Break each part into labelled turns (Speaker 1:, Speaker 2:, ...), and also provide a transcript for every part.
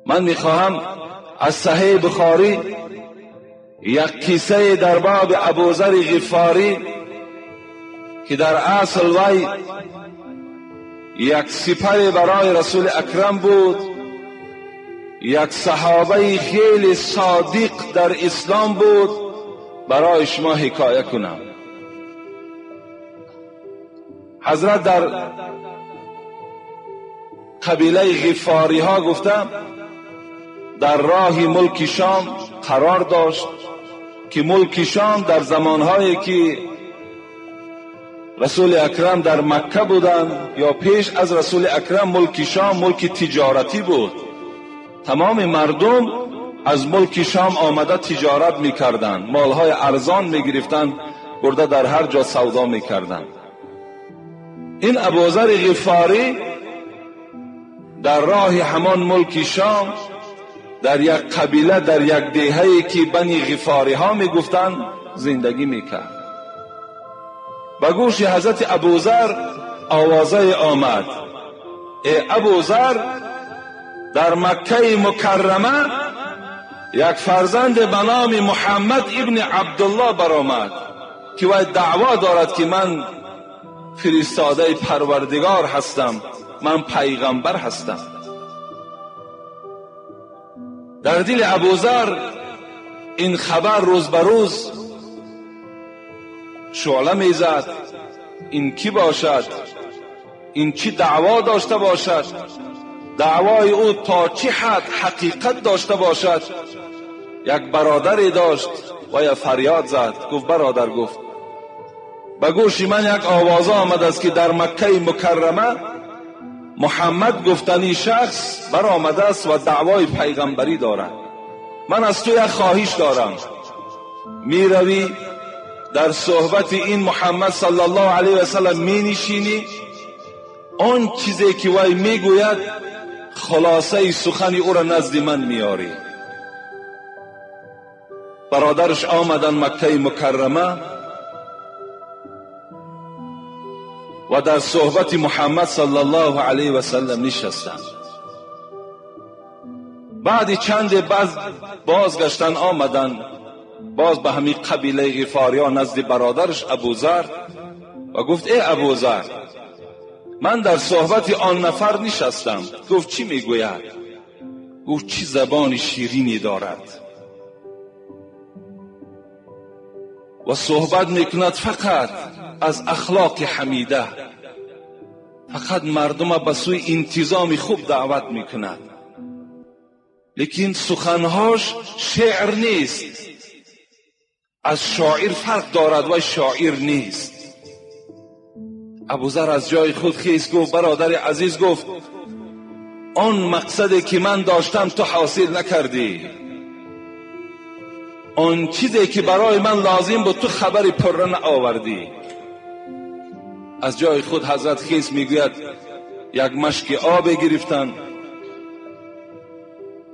Speaker 1: من میخواهم از صحیح بخاری یک کیسه در باب ابوذر غفاری که در اصل وی یک سپر برای رسول اکرم بود، یک صحابه خیلی صادق در اسلام بود، برای شما حکایه کنم. حضرت در قبیله غفاری ها گفتم در راه ملک شام قرار داشت که ملک شام در زمانهایی که رسول اکرم در مکه بودند یا پیش از رسول اکرم، ملک شام ملک تجارتی بود. تمام مردم از ملک شام آمده تجارت میکردند، مالهای ارزان میگرفتند، برده در هر جا سودا میکردند. این ابوذر غفاری در راه همان ملک شام در یک قبیله، در یک دهه‌ای که بنی غفاری ها میگفتند زندگی میکرد. به گوش حضرت ابوذر آوازه آمد: ای ابوذر، در مکه مکرمه یک فرزند به نام محمد ابن عبدالله برآمد که وی دعوا دارد که من فرستاده پروردگار هستم، من پیغمبر هستم. در دل ابوذر این خبر روز به روز شعله میزد. این کی باشد؟ این چی دعوا داشته باشد؟ دعوای او تا چه حد حقیقت داشته باشد؟ یک برادری داشت و یک فریاد زد، گفت برادر، گفت به گوش من یک آواز آمد است که در مکه مکرمه محمد گفتنی شخص برآمده است و دعوای پیغمبری دارد. من از تو یک خواهش دارم، می روی در صحبت این محمد صلی الله علیه و سلم می نشینی، آن چیزی که وی می گوید خلاصه سخن او را نزد من میاری. برادرش آمدن مکه مکرمه و در صحبت محمد صلی الله علیه و سلم نشستند. بعد چند بازگشتن آمدن باز به همین قبیله غفاری ها نزد برادرش ابوذر و گفت ای ابوذر، من در صحبت آن نفر نشستم. گفت چی میگوید؟ گفت چی زبان شیرینی دارد و صحبت میکند فقط از اخلاق حمیده، فقط مردم به سوی انتظام خوب دعوت میکند، لیکن سخنهاش شعر نیست، از شاعر فرق دارد و شاعر نیست. ابوذر از جای خود خیست، گفت برادر عزیز، گفت آن مقصدی که من داشتم تو حاصل نکردی، آن چیزی که برای من لازم بود تو خبری پره نآوردی. از جای خود حضرت خیست، میگوید یک مشک آب گرفتن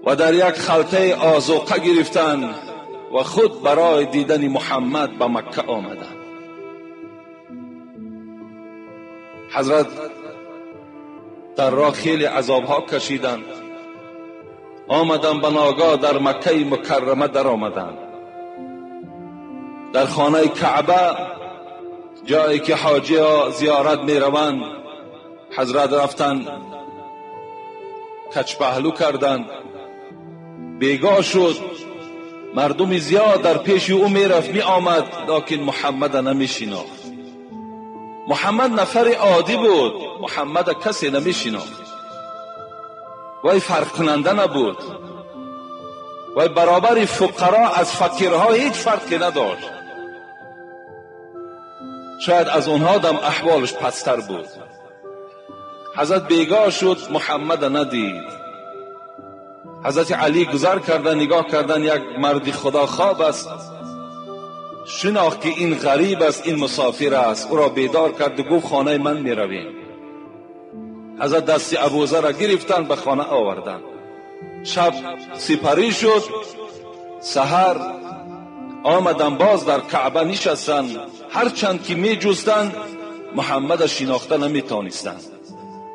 Speaker 1: و در یک خلطه آذوقه گرفتن و خود برای دیدن محمد به مکه آمدند. حضرت در راه خیلی عذابها کشیدند، آمدند به ناگاه در مکه مکرمه در آمدند. در خانه کعبه، جایی که حاجی ها زیارت می روند، حضرت رفتند کچ پهلو کردند، بیگاه شد. مردم زیاد در پیش او می رفت می آمد، لیکن محمد نمی شناخت. محمد نفر عادی بود، محمد کسی نمی شناخت. وی فرق کننده نبود، وی برابر فقرا از فقیرها هیچ فرقی نداشت. شاید از اونها دم احوالش پستر بود. حضرت بیگاه شد، محمد ندید. حضرت علی گذر کردن، نگاه کردن، یک مرد خدا خواب است، شناخت که این غریب است، این مسافر است، او را بیدار کرد و گفت خانه من می رویم. حضرت دست ابوذر را گرفتن به خانه آوردن. شب سپری شد، سحر آمدن باز در کعبه نشستن. هرچند که می جستن محمد شناخته نمیتونستند.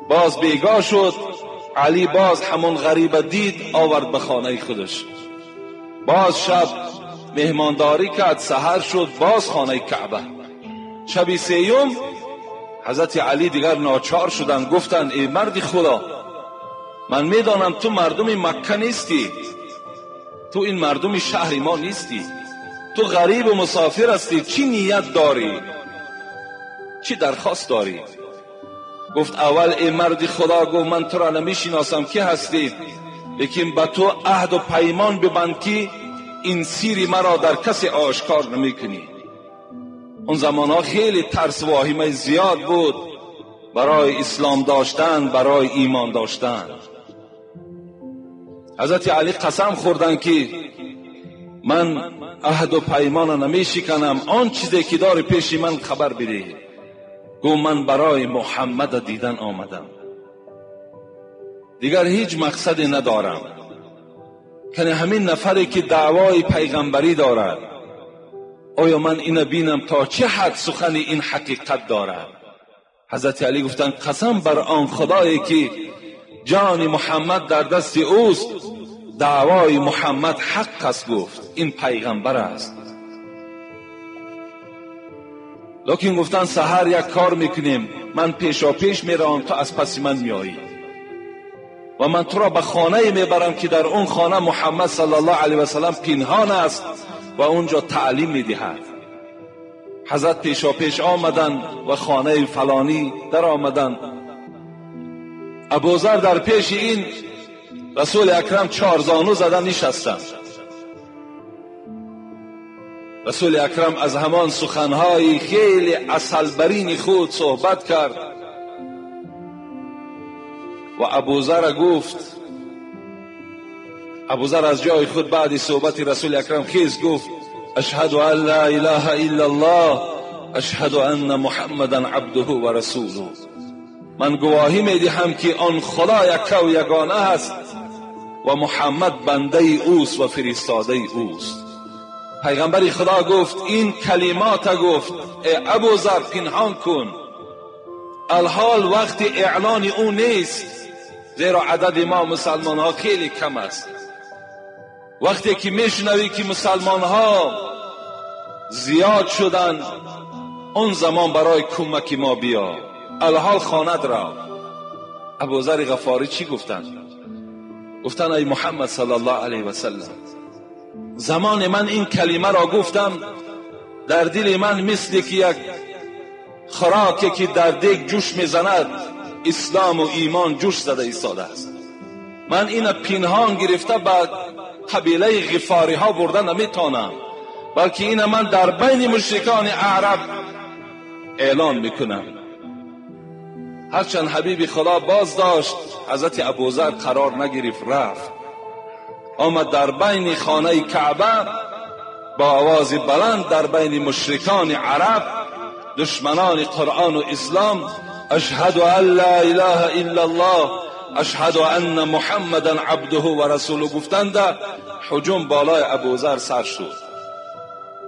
Speaker 1: باز بیگاه شد. علی باز همون غریب دید، آورد به خانه خودش. باز شب مهمانداری کرد، سحر شد، باز خانه کعبه. شب سیوم حضرت علی دیگر ناچار شدن، گفتند ای مرد خدا، من میدانم تو مردم مکه نیستی، تو این مردم شهر ما نیستی، تو غریب و مسافر هستی، چی نیت داری؟ چی درخواست داری؟ گفت اول ای مرد خدا، گفت من تو را نمیشناسم که هستی، لیکن به تو عهد و پیمان ببند که این سیری مرا در کسی آشکار نمیکنی. اون زمانها خیلی ترس و واهمه زیاد بود برای اسلام داشتن، برای ایمان داشتن. حضرت علی قسم خوردن که من عهد و پیمان نمیشکنم، آن چیزی که داری پیش من خبر بده. گفت من برای محمد دیدن آمدم، دیگر هیچ مقصدی ندارم. کنه همین نفری که دعوای پیغمبری دارد، آیا من اینو بینم تا چه حد سخن این حقیقت دارد؟ حضرت علی گفتن قسم بر آن خدایی که جان محمد در دست اوست، دعوای محمد حق است. گفت این پیغمبر است. لیکن گفتن سحر یک کار میکنیم، من پیشا پیش میرم، تو از پس من میایی و من تو را به خانه میبرم که در اون خانه محمد صلی الله علیه و سلم پنهان است و اونجا تعلیم میدهد. حضرت پیشا پیش آمدن و خانه فلانی در آمدن. ابوذر در پیش این رسول اکرم چهار زانو زدن نشستند. رسول اکرم از همان سخنهای خیلی عسلبرین خود صحبت کرد و ابوذر گفت، ابوذر از جای خود بعد صحبت رسول اکرم خیز گفت اشهد ان لا اله الا الله اشهد ان محمدا عبده و رسوله. من گواهی میدهم که آن خدا یک و یگانه است و محمد بنده اوست و فرستاده اوست. پیغمبر خدا گفت این کلمات گفت ای ابوذر پنهان کن، الحال وقت اعلان او نیست، زیرا عدد ما مسلمان ها خیلی کم است. وقتی که میشنوی که مسلمان ها زیاد شدن، اون زمان برای کمک ما بیا، الحال خانت را. ابوذر غفاری چی گفتن؟ گفتن ای محمد صلی الله علیه و سلم، زمان من این کلمه را گفتم، در دل من مثل که یک خوراکی که در دیگ جوش میزند، اسلام و ایمان جوش زده ایستاده است. من این پنهان گرفته به قبیله غفاری ها برده نمیتونم، بلکه این من در بین مشرکان عرب اعلان میکنم. هرچند حبیب خدا باز داشت، حضرت ابوذر قرار نگرفت، رفت آمد در بین خانه کعبه با آواز بلند در بین مشرکان عرب، دشمنان قرآن و اسلام، اشهد ان لا اله الا الله اشهد ان محمدا عبده و رسوله گفتند. حجوم بالای ابوذر سر شد.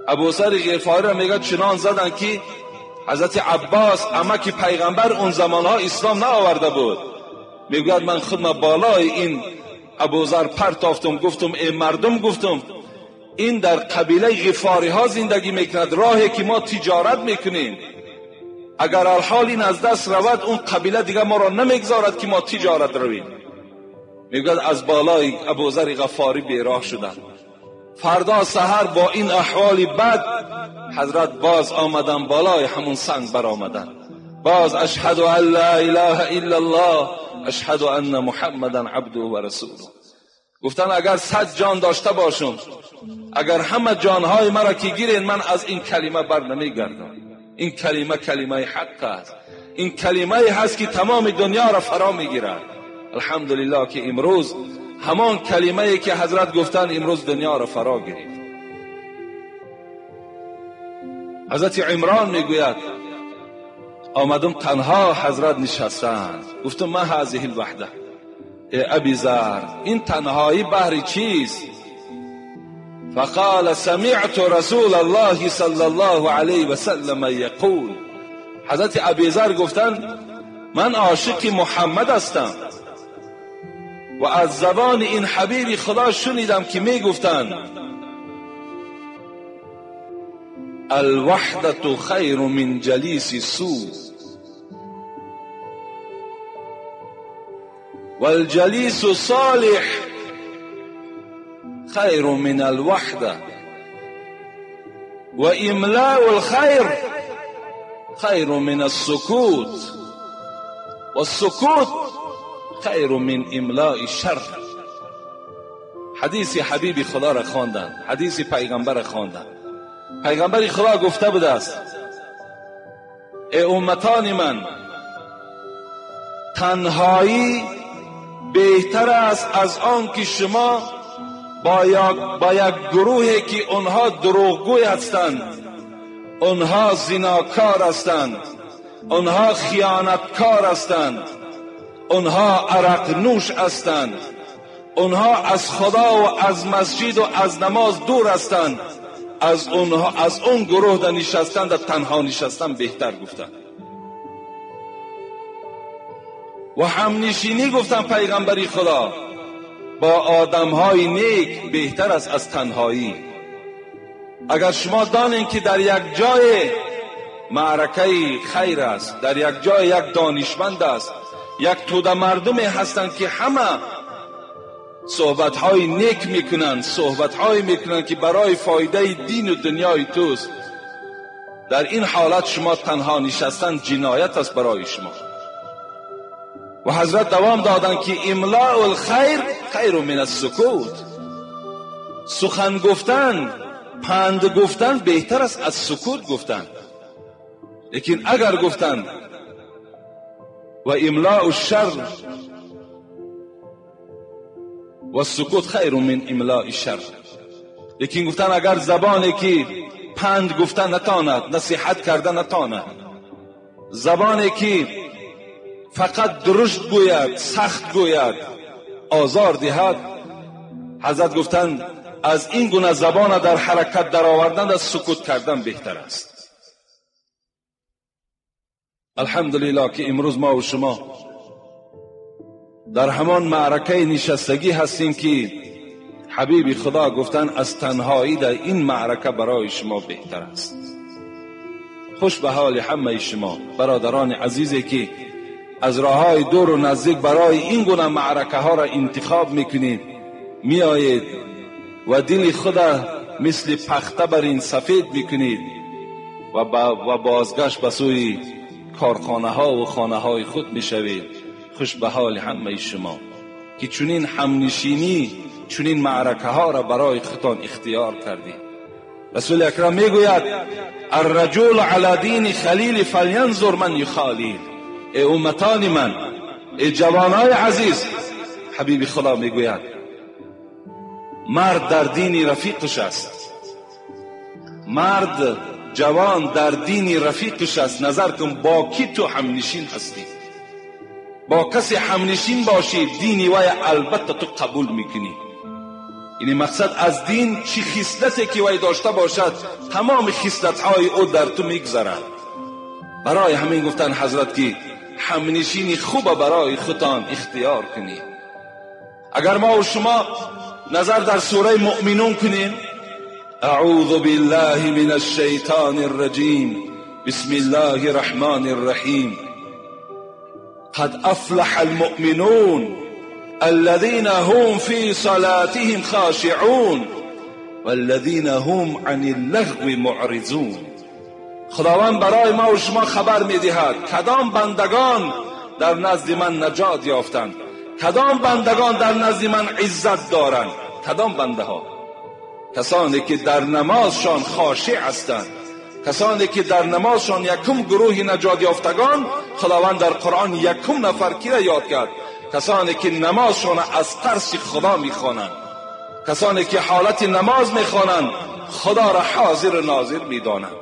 Speaker 1: ابوذر غفاری را میگه چنان زدن که حضرت عباس عمک پیغمبر اون زمانها اسلام نآورده بود، میگوید من خودم بالای این ابوذر پرتافتم، گفتم ای مردم، گفتم این در قبیله غفاری ها زندگی میکند، راهی که ما تجارت میکنیم، اگر الحال این از دست رود اون قبیله دیگه ما را نمیگذارد که ما تجارت رویم. میگوید از بالای ابوذر غفاری بیراه شدن. فردا سحر با این احوال بد حضرت باز آمدن بالای همون سنگ بر آمدن، باز اشهد ان لا اله الا الله اشهد ان محمدا عبده و رسوله. گفتن اگر 100 جان داشته باشم، اگر همه جانهای مرا که گیرین، من از این کلمه بر نمیگردم. این کلمه کلمه حق است، این کلمه هست که تمام دنیا را فرا میگیرد. الحمدلله که امروز همان کلمه که حضرت گفتن امروز دنیا را فرا گرفت. حضرت عمران میگوید آمدم تنها حضرت نشستند، گفتم ما هذه الوحده ای ابی ذر، این تنهایی بهر چیست؟ فقال سمعت رسول الله صلی الله علیه و سلم یقول، حضرت ابیذر گفتن من عاشق محمد هستم و از زبان این حبیب خدا شنیدم که می گفتن الوحدة خیر من جلیس سوء والجلیس صالح خیر من الوحدة و املاء الخیر خیر من السکوت و السکوت خیر من املاء الشر. حدیث حبیب خدا را خواندن، حدیث پیغمبر را خواندن. پیغمبر خدا گفته بوده است ای امتان من، تنهایی بهتر است از آن که شما با یک گروهی که آنها دروغگوی هستند، آنها زناکار هستند، آنها خیانتکار هستند، آنها عرق نوش هستند، آنها از خدا و از مسجد و از نماز دور هستند، از اون گروه در نشستن، در تنها نشستن بهتر گفتند. و همنشینی گفتن پیغمبری خدا با آدمهای نیک بهتر است از تنهایی. اگر شما دانین که در یک جای معرکه خیر است، در یک جای یک دانشمند است، یک توده مردمی هستند که همه صحبت‌های نیک میکنن، صحبت‌های میکنن که برای فایده دین و دنیای توست، در این حالت شما تنها نشستن جنایت است برای شما. و حضرت دوام دادن که املاء الخیر خیر من السکوت. سخن گفتن، پند گفتن بهتر است از سکوت گفتن. لیکن اگر گفتن و املاء الشر و السکوت خیر من املاء الشر، لیکن گفتن اگر زبانی که پند گفتن نتاند، نصیحت کردن نتاند، زبانی که فقط درشت گوید، سخت گوید، آزار دهد، حضرت گفتن از این گونه زبان در حرکت در آوردن از سکوت کردن بهتر است. الحمدلله که امروز ما و شما در همان معرکه نشستگی هستیم که حبیب خدا گفتن از تنهایی در این معرکه برای شما بهتر است. خوش به حال همه شما برادران عزیزی که از راههای دور و نزدیک برای این گونه معرکه ها را انتخاب میکنید، میآیید و دل خدا مثل پخته بر این سفید میکنید و بازگشت به سوی کارخانه ها و خانه های خود میشوید. خوش به حال همه شما که چنین همنشینی، چنین معرکه ها را برای خودتان اختیار کردید. رسول اکرم میگوید الرجل علی دین خلیل فلینظر من یخالیل. ای امتان من، ای جوانای عزیز، حبیب خدا میگوید مرد در دین رفیقش است. مرد جوان در دین رفیقش است. نظر کن با کی تو همنشین هستی. با کسی همنشین باشی دینی وی البته تو قبول میکنی. یعنی مقصد از دین چی خصلتی که وی داشته باشد تمام خصلت‌های او در تو میگذرد. برای همین گفتن حضرت که همنشینی خوب برای خودتان اختیار کنید. اگر ما و شما نظر در سوره مؤمنون کنیم، اعوذ بالله من الشیطان الرجیم بسم الله الرحمن الرحیم قد افلح المؤمنون الذين هم في صلاتهم خاشعون والذين هم عن اللغو معرضون. خداوند برای ما و شما خبر میدهد کدام بندگان در نزد من نجات یافتند، کدام بندگان در نزد من عزت دارند. کدام بنده ها؟ کسانی که در نمازشان خاشع هستند، کسانی که در نمازشان یکم گروه نجات یافتگان. خداوند در قرآن یکم نفر کی را یاد کرد؟ کسانی که نمازشان از ترس خدا میخوانند، کسانی که حالت نماز میخوانند خدا را حاضر و ناظر میدانند.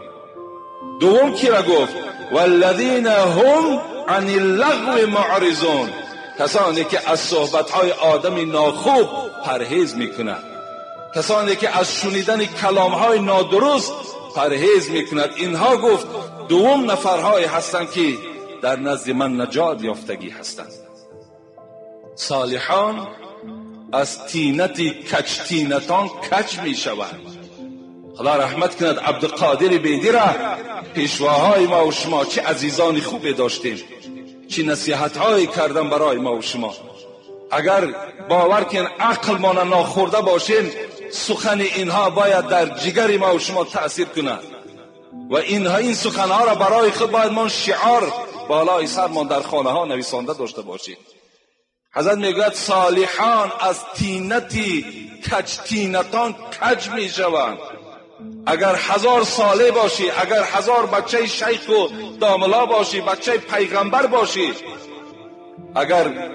Speaker 1: دوم کی را گفت؟ والذین هم عن اللغو معرضون. کسانی که از صحبتهای آدم ناخوب پرهیز میکنند، کسانی که از شنیدن کلامهای نادرست پرهیز میکند. اینها گفت دوم نفرهایی هستند که در نزد من نجات یافتگی هستند. صالحان از تینت کج تینتان کج می شوند. خدا رحمت کند عبدالقادر بیدی را، پیشواهای ما و شما چه عزیزان خوبی داشتیم، چه نصیحت‌هایی کردن برای ما و شما. اگر باور کن عقل ما ناخورده باشیم، سخن اینها باید در جگر ما و شما تأثیر کند و این سخنها را برای خود باید ما شعار بالای سرمان در خانه ها نویسانده داشته باشیم. حضرت میگوید صالحان از تینتی کج تینتان کج می شوند. اگر 1000 ساله باشی، اگر 1000 بچه شیخ و داملا باشی، بچه پیغمبر باشی، اگر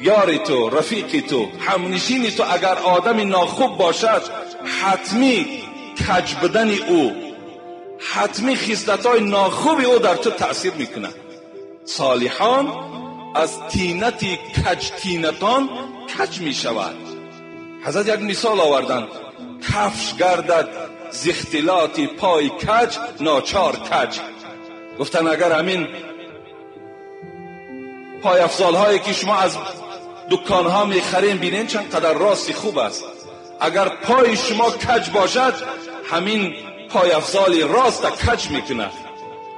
Speaker 1: یاری تو، رفیقی تو، همنشینی تو اگر آدم ناخوب باشد، حتمی کج بدن او، حتمی خصلت‌های ناخوب او در تو تأثیر میکنه. صالحان از تینتی کج تینتان کج می شود. حضرت یک مثال آوردن، کفش گردد ز اختلاط پای کج ناچار کج. گفتن اگر همین پای افزال هایی که شما از دکان ها میخرین بینین چند قدر راستی خوب است، اگر پای شما کج باشد، همین پای افزال راست کج میکنه،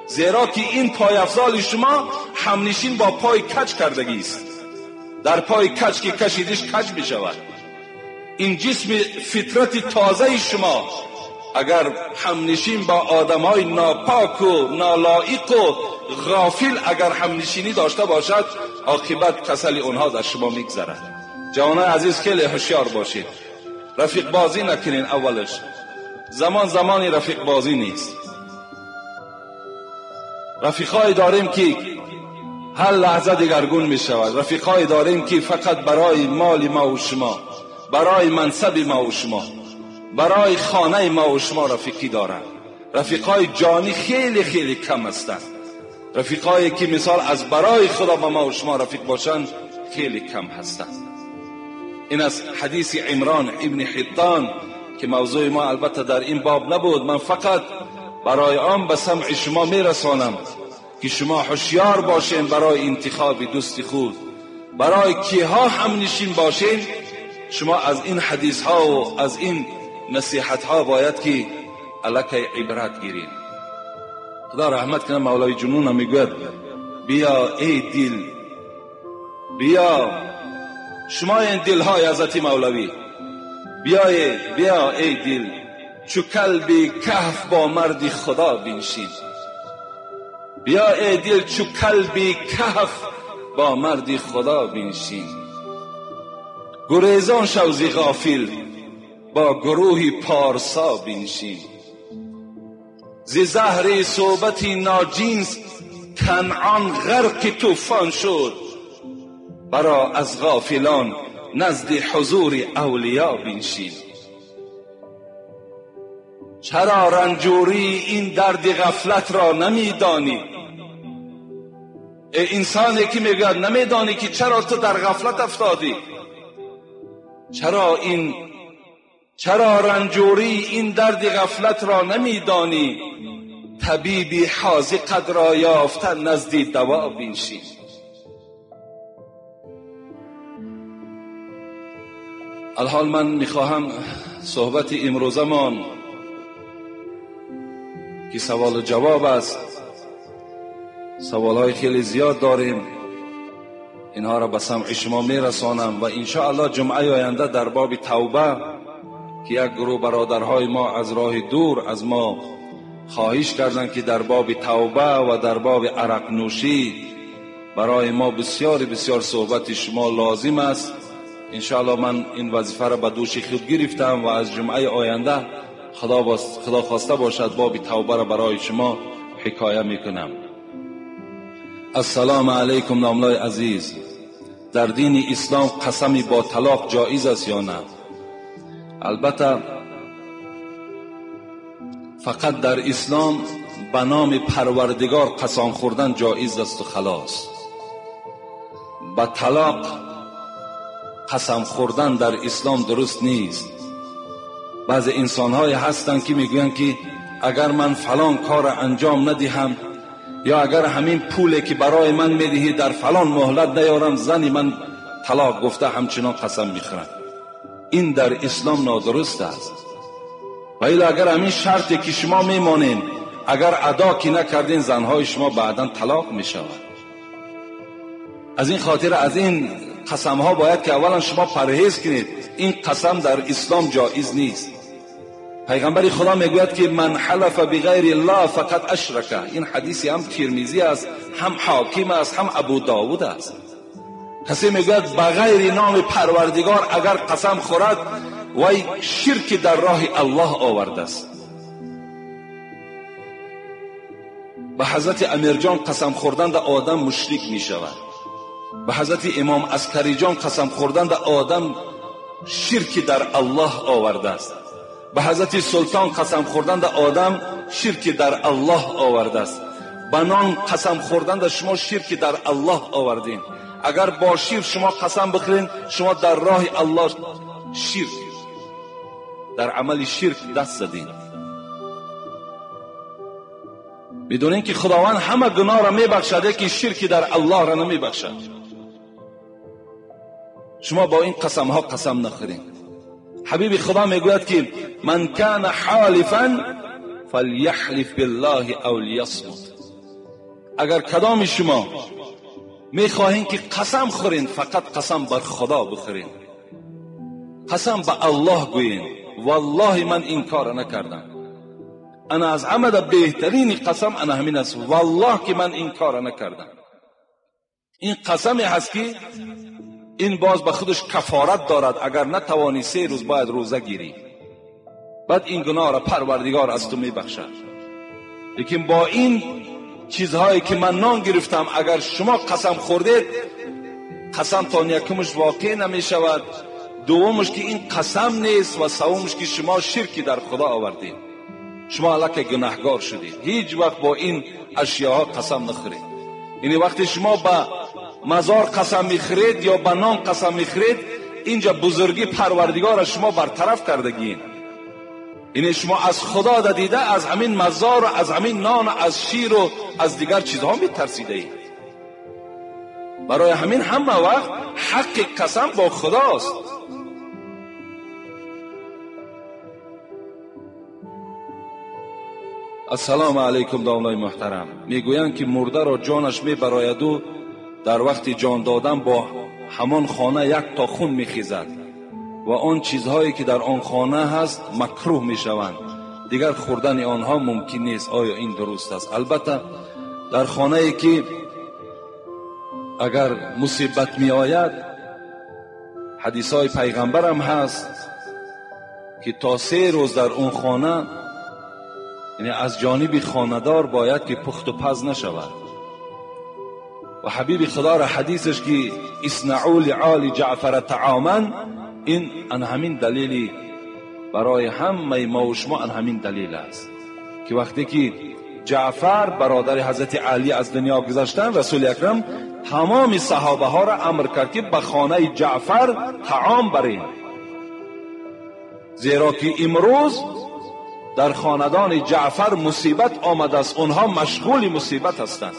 Speaker 1: زیرا که این پای افزال شما همنشین با پای کج کردگی است. در پای کج که کشیدش کج می شود. این جسم فطرت تازه شما اگر همنشین با آدمای ناپاک و نالایق و غافل اگر همنشینی داشته باشد، عاقبت کسل اونها در شما میگذرد. جوانای عزیز خیلی هوشیار باشید، رفیق بازی نکنین. اولش زمانی رفیق بازی نیست. رفیقای داریم که هر لحظه دگرگون می شود. رفیقای داریم که فقط برای مال ما و شما، برای منصب ما و شما، برای خانه ما و شما رفیقی دارند. رفیقای جانی خیلی خیلی کم هستند. رفیقایی که مثال از برای خدا با ما و شما رفیق باشند خیلی کم هستند. این از حدیث عمران ابن حطان که موضوع ما البته در این باب نبود، من فقط برای آن به سمع شما میرسانم که شما هوشیار باشین برای انتخاب دوست خود، برای کیها همنشین باشین. شما از این حدیث ها و از این نصیحت ها باید که الکی عبرت گیرین. خدا رحمت کنه مولای جنون هم میگوید بیا ای دل، بیا شما این دل های حضرت مولوی، بیا ای دل چو کلبی کهف با مرد خدا بنشین. بیا ای دل چو کلبی کهف با مرد خدا بنشین. گریزان شو ز غافل با گروه پارسا بنشین. ز زهر صحبت ناجنس کنعان غرق طوفان شد، برا از غافلان نزد حضور اولیا بنشین. چرا رنجوری این درد غفلت را نمیدانی؟ ای انسانی که میگه نمیدانی که چرا تو در غفلت افتادی؟ چرا رنجوری این درد غفلت را نمیدانی؟ طبیبی حاذق را یافتن نزد دوا بنشین. الحال من میخواهم صحبت امروزمان که سوال و جواب است، سوالهای خیلی زیاد داریم، اینها را به سمع شما میرسانم و انشاءالله جمعه آینده در باب توبه که یک گروه برادرهای ما از راه دور از ما خواهش کردند که در باب توبه و در باب عرق نوشی برای ما بسیار بسیار صحبت شما لازم است. انشاءالله من این وظیفه را به دوش خود گرفتم و از جمعه آینده خدا خواسته باشد باب توبه را برای شما حکایه میکنم. السلام علیکم ناملای عزیز، در دین اسلام قسمی با طلاق جایز است یا نه؟ البته فقط در اسلام به نام پروردگار قسم خوردن جایز است و خلاص. به طلاق قسم خوردن در اسلام درست نیست. بعضی انسان‌های هستند که میگویند که اگر من فلان کار انجام ندهم یا اگر همین پولی که برای من میدهی در فلان مهلت نیارم زنی من طلاق گفته همچنان قسم میخورم. این در اسلام نادرست است. ولی اگر همین شرطی که شما میمانین اگر ادا کی نکردین زنهای شما بعدا طلاق میشود. از این خاطر از این قسم ها باید که اولا شما پرهیز کنید. این قسم در اسلام جایز نیست. پیغمبر خدا میگوید که من حلف بغیر الله فقط اشرک. این حدیثی هم ترمذی است، هم حاکم است، هم ابو داود است. کسی میگوید بغیر نام پروردگار اگر قسم خورد وی شرک در راه الله آورده است. به حضرت امیر جان قسم خوردن در آدم مشرک می شود. به حضرت امام عسکری جان قسم خوردن در آدم شرک در الله آورده است. به حضرت سلطان قسم خوردن در آدم شرک در الله آورده است. به نان قسم خوردن در شما شرک در الله آوردین. اگر با شیر شما قسم بخورین شما در راه الله شرک، در عمل شرک دست زدین. بدونین که خداوند همه گناه را میبخشد که شرک در الله را نمیبخشد. شما با این قسم ها قسم نخورین. حبیب خدا میگوید که من کان حالفا فلیحلف بالله او لیصمت. اگر کدام شما میخواهین که قسم خورین فقط قسم بر خدا بخورین، قسم به الله گویین والله من این کار نکردم، انا از همه بهترین قسم انا همین است، والله که من این کار نکردم. این قسمی هست که این باز به خودش کفارت دارد. اگر نتوانی 3 روز باید روزه گیری، بعد این گناه را پروردگار از تو میبخشد. لیکن با این چیزهایی که من نام گرفتم اگر شما قسم خوردید، قسم تا یکمش واقع نمی شود، دومش که این قسم نیست و سومش که شما شرکی در خدا آوردید، شما الک گناهگار شدید. هیچ وقت با این اشیاء قسم نخورید. یعنی وقتی شما با مزار قسم میخورید یا به نام قسم میخورید، اینجا بزرگی پروردگار شما برطرف کردگین. یعنی شما از خدا دیده از همین مزار و از همین نان و از شیر و از دیگر چیزها میترسیده اید. برای همین همه وقت حق قسم با خداست. السلام علیکم دامنای محترم. میگویند که مرده را جانش میبراید و در وقت جان دادن با همان خانه یک تا خون میخیزد و آن چیزهایی که در آن خانه هست مکروه میشوند، دیگر خوردن آنها ممکن نیست. آیا این درست است؟ البته در خانه ای که اگر مصیبت می آید، حدیث های پیغمبر هم هست که تا 3 روز در اون خانه، یعنی از جانب خانه‌دار باید که پخت و پز نشود. و حبیب خدا را حدیثش که اصنعوا لآل جعفر طعاما، این ان همین دلیلی برای همه ما و شما، ان همین دلیل است که وقتی که جعفر برادر حضرت علی از دنیا گذشتن، رسول اکرم تمام صحابه ها را امر کرد که به خانه جعفر طعام برین، زیرا که امروز در خاندان جعفر مصیبت آمده است، اونها مشغول مصیبت هستند.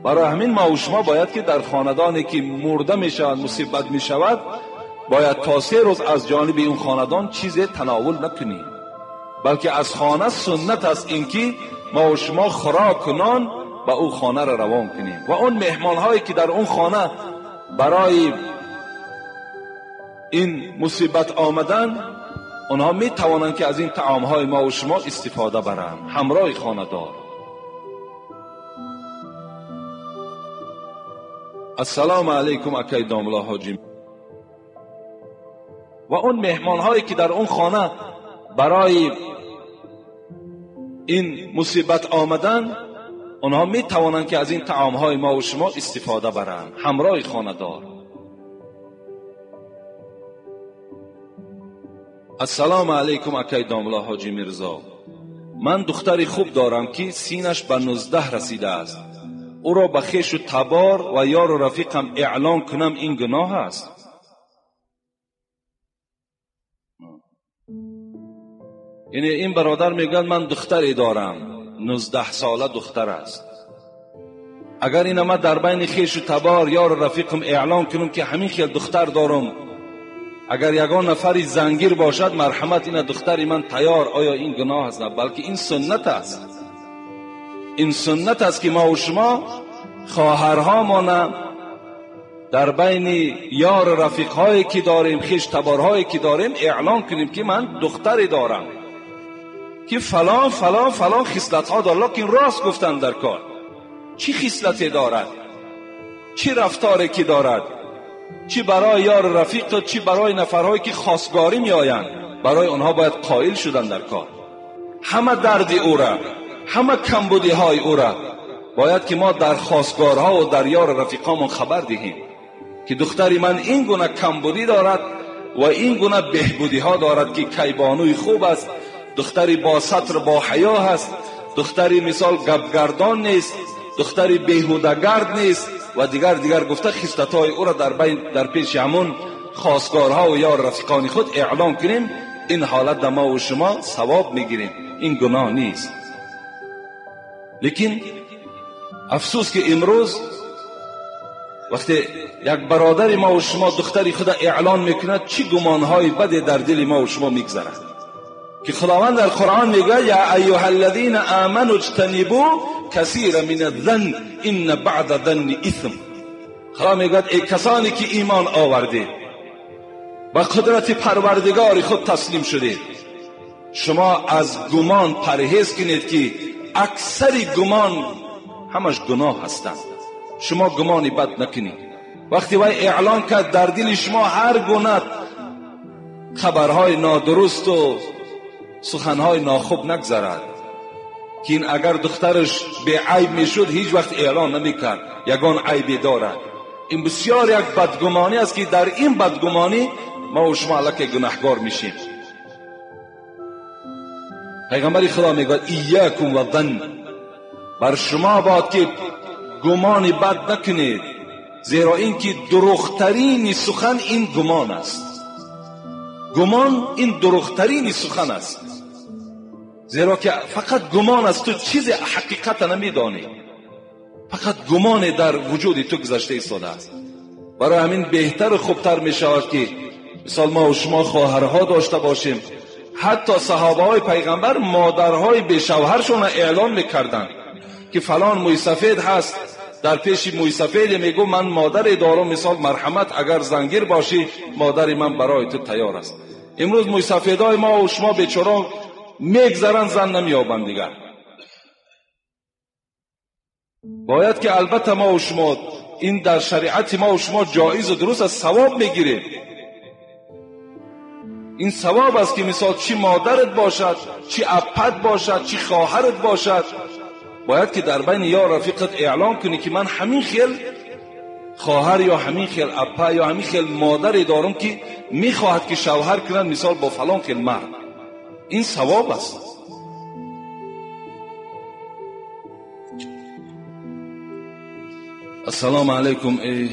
Speaker 1: برای همین ما و شما باید که در خاندانی که مرده می شود، مصیبت می شود، باید تا 3 روز از جانب این خاندان چیزی تناول نکنیم، بلکه از خانه سنت است اینکه ما و شما خوراک و نان به او خانه را روان کنیم و اون مهمان هایی که در اون خانه برای این مصیبت آمدن، اونها می توانند که از این طعام های ما و شما استفاده برند همراه خانه دار. السلام علیکم اکای داملا حاجی. و اون مهمان هایی که در اون خانه برای این مصیبت آمدن، اونها می توانند که از این طعام های ما و شما استفاده برند همراه خانه دار. السلام علیکم اکای داملا حاجی میرزا. من دختری خوب دارم که سینش به 19 رسیده است. او را به خویش و تبار و یار و رفیقم اعلان کنم این گناه است؟ یعنی این برادر میگن من دختری دارم، 19 ساله دختر است. اگر این ما در بین خویش و تبار یار رفیقم اعلان کنم که همین خیل دختر دارم، اگر یگان نفری زنگیر باشد مرحمت این دختری من تیار، آیا این گناه است؟ نه، بلکه این سنت است. این سنت است که ما و شما خواهرهامان در بین یار رفیقهایی که داریم، خویش تبارهایی که داریم اعلان کنیم که من دختری دارم که فلان فلان فلان خصلت ها دارد. لکن راست گفتن در کار چی خصلتی دارد، چی رفتاری که دارد، چی برای یار رفیق، چی برای نفرهایی که خواستگاری می آیند، برای آنها باید قائل شدن در کار. همه درد او را، همه کمبودی های او را باید که ما در خواستگارها و در یار رفیقامون خبر دهیم که دختری من این گونه کمبودی دارد و این گونه بهبودی ها دارد که کیبانوی خوب است، دختری با سطر با حیا هست، دختری مثال گبگردان نیست، دختری بیهوده‌گرد نیست و دیگر گفته خصلت‌های او را در پیش همون خواستگارها و یار رفیقان خود اعلام کنیم. این حالت در ما و شما ثواب میگیریم، این گناه نیست. لیکن افسوس که امروز وقتی یک برادر ما و شما دختری خود اعلان میکند، چی گمانهای بدی در دل ما و شما میگذرد که خداوند در قرآن میگه یا ایها الذین آمنوا اجتنبوا کثیرا من الظن ان بعد الظن اثم. خدا میگه ای کسانی که ایمان آورده و قدرت پروردگار خود تسلیم شده، شما از گمان پرهیز کنید که اکثر گمان همش گناه هستند. شما گمانی بد نکنید. وقتی وی اعلان کرد در دل شما هر گونه خبرهای نادرست و سخنهای ناخوب نگذرد که این اگر دخترش به عیب میشد هیچ وقت اعلان نمیکرد یگان عیبی دارد. این بسیار یک بدگمانی است که در این بدگمانی ما و شما الکی گناهگار میشیم. پیغمبر خدا میگه ایاکم و ظن، بر شما باید که گمان بد نکنید، زیرا این که دروغترین سخن این گمان است. گمان این دروغترین سخن است، زیرا که فقط گمان است، تو چیز حقیقت نمیدانی، فقط گمان در وجود تو گذشته ایستاده است. برای همین بهتر و خوبتر می شود که مثال ما و شما خواهرها داشته باشیم. حتی صحابه های پیغمبر مادرهای به شوهرشون اعلان میکردن که فلان موی سفید هست، در پیش موی سفید میگو من مادر دارم، مثال مرحمت اگر زنگیر باشی مادر من برای تو تیار است. امروز موی سفیدای ما و شما بیچاره میگذرن، زن نمیابند دیگر. باید که البته ما و شما این در شریعت ما و شما جایز و درست از ثواب میگیریم. این ثواب است که مثال چی مادرت باشد، چی اپت باشد، چی خواهرت باشد، باید که در بین یا رفیقت اعلان کنی که من همین خیل خواهر یا همین خیل اپا یا همین خیل مادری دارم که میخواهد که شوهر کنن مثال با فلان خیل مرد. این ثواب است. السلام علیکم ای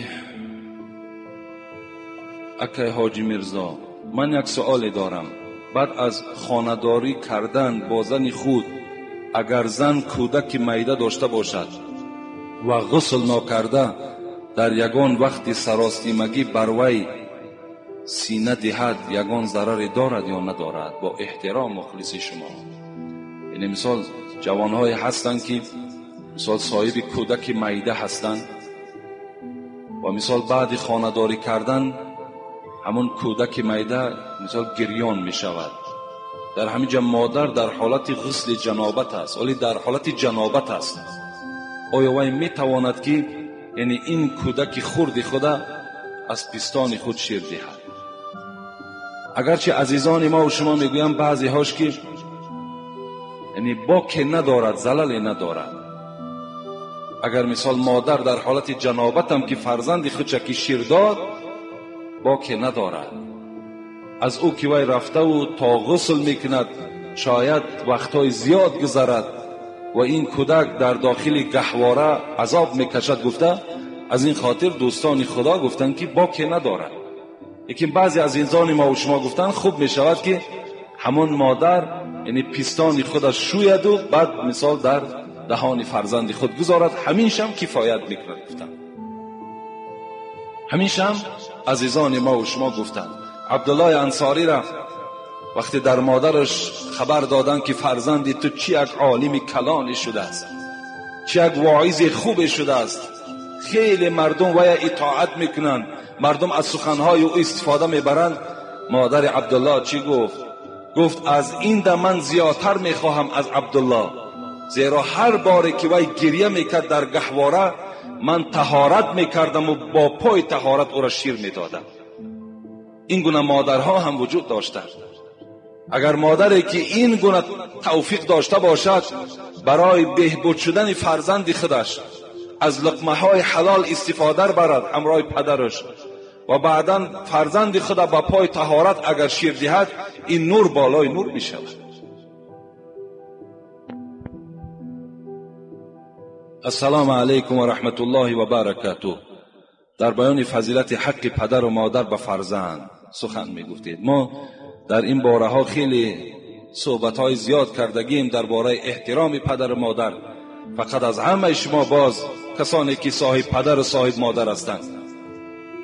Speaker 1: اکای حاجی مرزا، من یک سؤال دارم. بعد از خانه‌داری کردن با زن خود، اگر زن کودک میده داشته باشد و غسل نکرده در یگان وقت سراستیمگی بر وی سینه دهد، یگان ضرری دارد یا ندارد؟ با احترام مخلص شما. یعنی مثال جوانهای هستند که مثال صاحب کودک میده هستند و مثال بعد خانه‌داری کردن همون کودک میده مثال گریان می شود، در همینجا مادر در حالت غسل جنابت است، ولی در حالت جنابت است. آیا وی می تواند که یعنی این کودک خرد خدا از پستان خود شیر دهد؟ اگرچه عزیزان ما و شما میگویم بعضی هاش که یعنی باک ندارد، زلل ندارد. اگر مثال مادر در حالت جنابت هم که فرزند خود چکی شیر داد باک ندارد، از او که وی رفته و تا غسل میکند شاید وقتهای زیاد گذرد و این کودک در داخل گهواره عذاب میکشد گفته، از این خاطر دوستان خدا گفتن که باک ندارد. لیکن بعضی از انسان ما و شما گفتن خوب میشود که همون مادر یعنی پیستان خودش شوید و بعد مثال در دهان فرزند خود گذارد. همینش هم کفایت میکند. گفتم همینش هم عزیزان ما و شما گفتند. عبدالله انصاری را وقتی در مادرش خبر دادن که فرزندی تو چی یک عالم کلانی شده است، چی یک واعظ خوب شده است، خیلی مردم وی اطاعت میکنند، مردم از سخنهای او استفاده میبرند، مادر عبدالله چی گفت؟ گفت از این ده من زیادتر میخواهم از عبدالله، زیرا هر باری که وی گریه میکرد در گهواره من طهارت میکردم و با پای طهارت او را شیر میدادم. این گونه مادرها هم وجود داشتند. اگر مادری که این گونه توفیق داشته باشد برای بهبود شدن فرزند خودش از لقمه های حلال استفاده برد همراه پدرش و بعدا فرزند خود با پای طهارت اگر شیر دهد، این نور بالای نور می شود. السلام علیکم و رحمت الله و برکاته. در بیان فضیلت حق پدر و مادر به فرزند سخن می گفتید. ما در این باره ها خیلی صحبت های زیاد کردگیم درباره احترام پدر و مادر. فقط از همه شما باز کسانی که صاحب پدر و صاحب مادر هستند،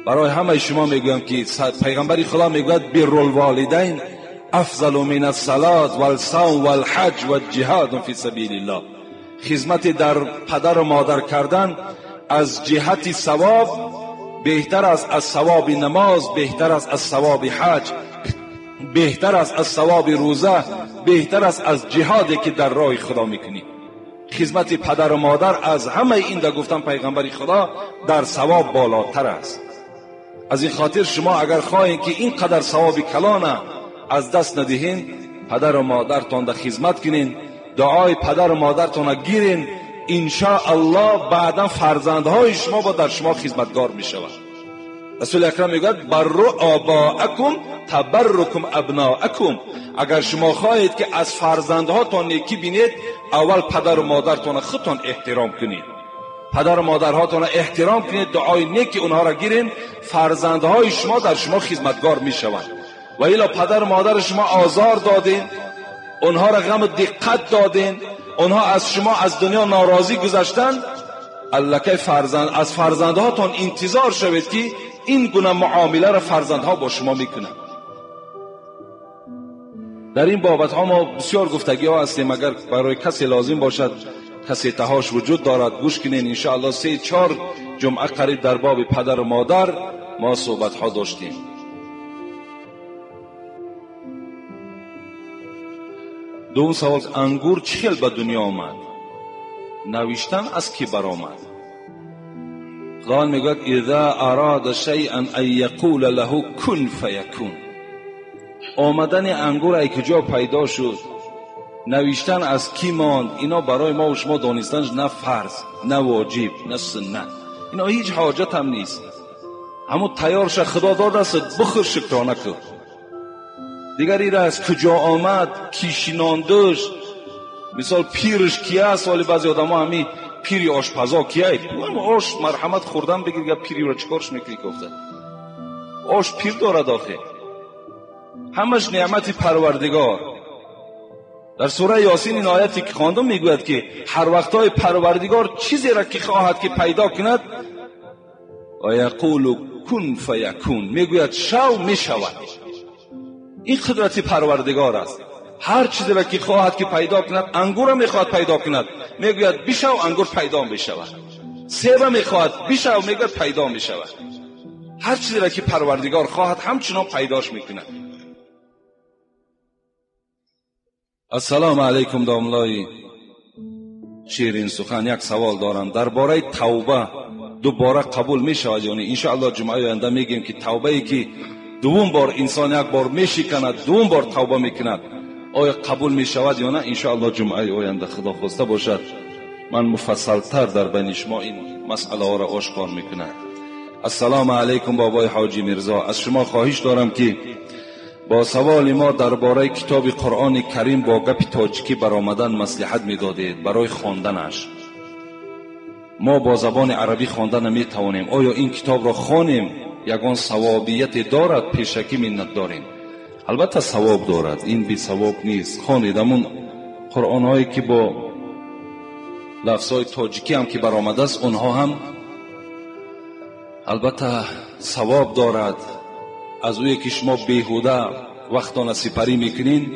Speaker 1: برای همه شما میگویم که پیغمبر خدا میگوید بر الوالدین افضل من الصلاة والصوم والحج والجهاد فی سبیل الله. خدمت در پدر و مادر کردن از جهت ثواب بهتر است از ثواب نماز، بهتر است از ثواب حج، بهتر است از ثواب روزه، بهتر است از جهادی که در راه خدا میکنی. خدمت پدر و مادر از همه این دا گفتم پیغمبر خدا در ثواب بالاتر است. از این خاطر شما اگر خواهید که این قدر ثواب کلانه از دست ندهین، پدر و مادرتان در خدمت کنین، دعای پدر و مادرتان گیرین، انشاء الله بعدا فرزندهای شما با در شما خدمتگار می شود. رسول اکرم میگوید برو آباءکم تبرکم ابناءکم. اگر شما خواهید که از فرزندهاتان نیکی بینید، اول پدر و مادرتان خودتان احترام کنید، پدر و مادرهاتان احترام کنید، دعای نیکی اونها را گیرین، فرزندهای شما در شما خدمتگار می شوند. و الا پدر و مادر شما آزار دادین، اونها را غم و دقت دادین، اونها از شما از دنیا ناراضی گذشتن، الکه از فرزندهاتان انتظار شوید که این گونه معامله را فرزندها با شما میکنند. در این بابت ها ما بسیار گفتگی ها هستیم. اگر برای کسی لازم باشد، کسی تهاش وجود دارد، گوش کنین. انشاءالله 3-4 جمعه قریب در باب پدر و مادر ما صحبت ها داشتیم. دوم سوال، انگور چخیل به دنیا آمد؟ نوشتن از کی برآمد؟ خداوند میگوید اذا اراد شیئا ان یقول له کن فیکون. آمدن انگور ای کجا پیدا شد، نوشتن از کی ماند، اینا برای ما و شما دانستنش نه فرض، نه واجب، نه سنت، اینا هیچ حاجت هم نیست. همون تیارش خدا داده است، بخور شکرانه کن. دیگری را از کجا آمد، کی شناندش، مثال پیرش کیه است. ولی بعضی آدم ها همی پیری آشپزا کیه، آش مرحمت خوردن بگیر یا پیری را چکارش میکنی گفته آش پیر دارد آخه، همش نعمت پروردگار. در سوره یاسین این آیتی که خواندم میگوید که هر وقتای پروردگار چیزی را که خواهد که پیدا کند و یقول کن فیکون، میگوید شو میشود. این قدرت پروردگار است. هر چیزی را که خواهد که پیدا کند، انگور را میخواهد پیدا کند میگوید بشو، انگور پیدا میشود. سیب را میخواهد بشو، میگوید پیدا میشود. هر چیزی را که پروردگار خواهد همچنان پیداش میکند. السلام علیکم داملای شیرین سخن. یک سوال دارم درباره توبه، دوباره قبول میشود یا نه؟ انشاءالله جمعه آینده میگیم که توبه ای که دوم بار انسان یک بار میشکند، دوم بار توبه میکند، آیا قبول میشود یا نه؟ انشاءالله جمعه آینده خدا خواسته باشد من مفصلتر در بین شما این مسئله ها را آشکار میکنم. السلام علیکم بابای حاجی میرزا، از شما خواهش دارم که با سوال ما درباره کتاب قرآن کریم با گپ تاجیکی برآمدن مصلحت میدادید برای خواندنش. ما با زبان عربی خواندن نمیتوانیم. آیا این کتاب را خوانیم یگان ثوابیت دارد؟ پیشکی منت داریم. البته ثواب دارد، این بی ثواب نیست. خوانید همون قرآن هایی که با لفظهای تاجیکی هم که برآمده است، اونها هم البته ثواب دارد. از اویی که شما بیهوده وقتان سپری میکنین،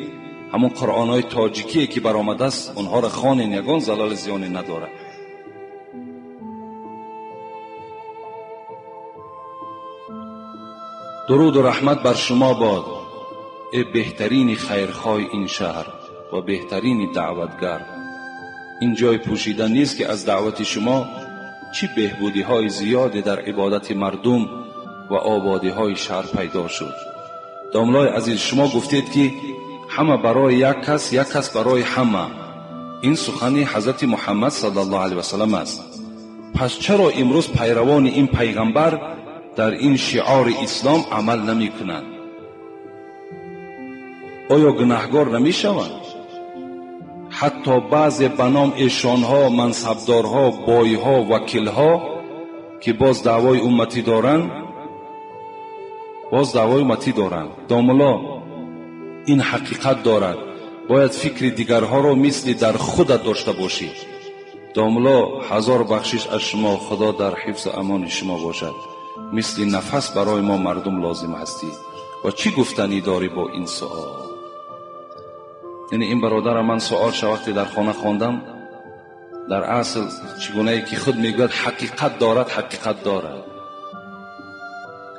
Speaker 1: همون قرآن های تاجیکی که برآمده است اونها را خوانین، یگان زلال زیانی ندارد. درود و رحمت بر شما باد ای بهترین خیرخواه این شهر و بهترین دعوتگر. این جای پوشیدن نیست که از دعوت شما چی بهبودی های زیادی در عبادت مردم و آبادی های شهر پیدا شد. داملای عزیز، شما گفتید که همه برای یک کس برای همه. این سخنی حضرت محمد صلی الله علیه و سلم است. پس چرا امروز پیروان این پیغمبر در این شعار اسلام عمل نمی کنند؟ آیا گناهگار نمی شوند؟ حتی بعض بنام ایشانها، منصبدارها، بایها، وکیلها که باز دعوای امتی دارند، داملا این حقیقت دارد. باید فکر دیگرها را مثل در خودت داشته باشی. داملا هزار بخشش از شما، خدا در حفظ و امان شما باشد. مثل نفس برای ما مردم لازم هستی. و چی گفتنی داری با این سوال؟ یعنی این برادر من سوال وقتی در خانه خواندم، در اصل چگونه ای که خود میگوید حقیقت دارد.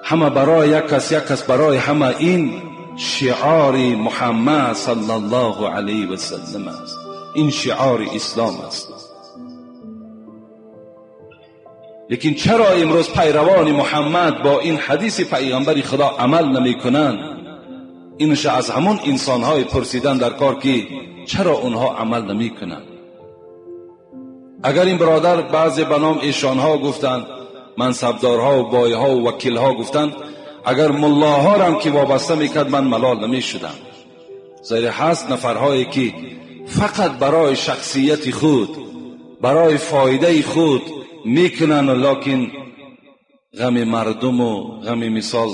Speaker 1: همه برای یک کس برای همه، این شعار محمد صلی الله علیه و سلم است. این شعار اسلام است. لیکن چرا امروز پیروان محمد با این حدیث پیغمبر خدا عمل نمی کنند؟ اینش از همون انسانهای پرسیدن در کار که چرا اونها عمل نمی کنند. اگر این برادر بعضی بنام ایشانها گفتند، منصبدارها و بایها و وکیلها گفتند، اگر ملاها را هم که وابسته میکرد من ملال نمی شدم. زیر هست نفرهایی که فقط برای شخصیت خود، برای فایده خود میکنن، لکن غم مردم و غم مثال